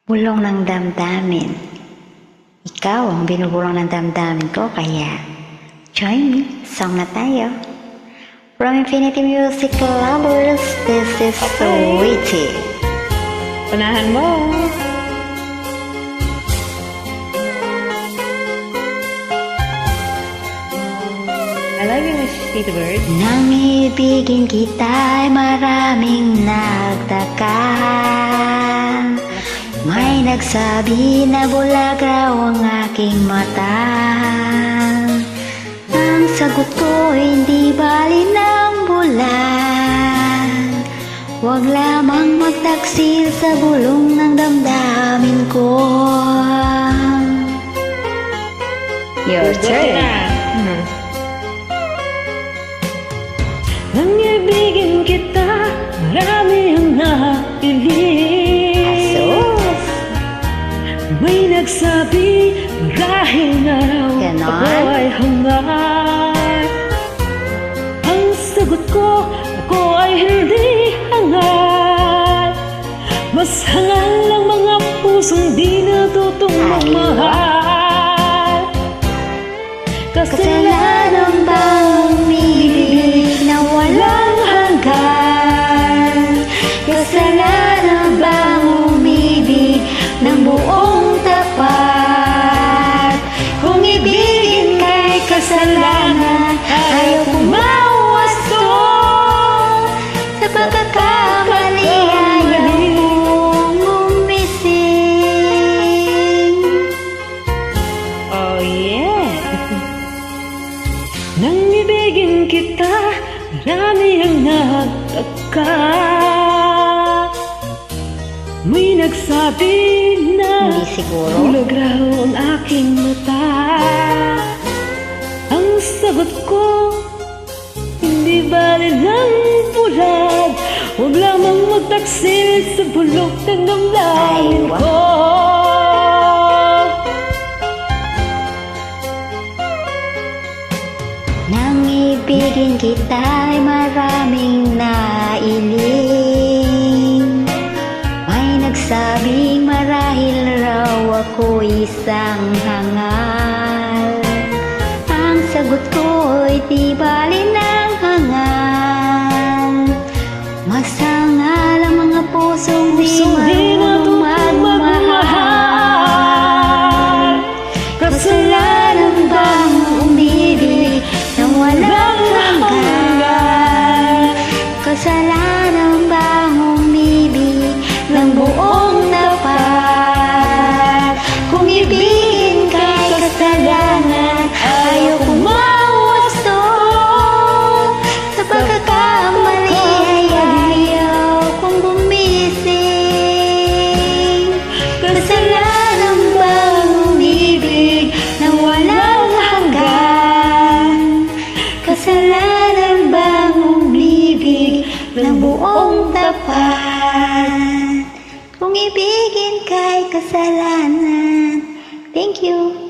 Bulong ng damdamin. Ikaw ang binubulong ng damdamin ko, kaya join me, song na tayo. From Infinity Music Lovers, this is Sweetie. Unahan mo. I love you, Miss Sweet Bird. Nang ibigin kita'y maraming nagtaka. May nagsabi na bulag raw ang aking mata. Ang sagot ko hindi bali ng bulag. Huwag lamang magtaksil sa bulong ng damdamin ko. Your turn. Nang ibigin kita, marami ang napiling. May nagsabi, marahil na raw ako ay hangat. Ang sagot ko, ako ay hindi hangat. Mas hangal ang mga pusong di natutong magmahal. Kasalanan bang umibig na walang hanggan? Kasalanan bang umibig ng buong tapat? Kung ibigin kay kasalanan, ayaw kumawas to. Sa pagkakamali, ayaw kong gumising. Oh yeah. Nang ibigin kita, marami ang nagtaka. May nagsabi na Hindi siguro. bulag raw ang aking mata. Ang sagot ko, hindi bali ng bulag. Huwag lamang magtaksil sa bulok ng damdamin Ay, ko. Nang ibigin kita'y maraming nailing. May nagsabing marahil raw ako isang hangal. Ang sagot ko'y di bali ng hangal. Masangal ang mga pusong di marunong magmahal. Kasalanan bang umibig na walang hanggan? Kasalanan bang umibig ng buong tapat? Kung ibigin kay kasalanan, ayaw kumawas to. Sa pagkakamali, ayaw kong gumising. Kasalanan bang umibig na walang hanggan? Kasalanan bang umibig ng buong tapat? Kung ibigin kay kasalanan. Thank you.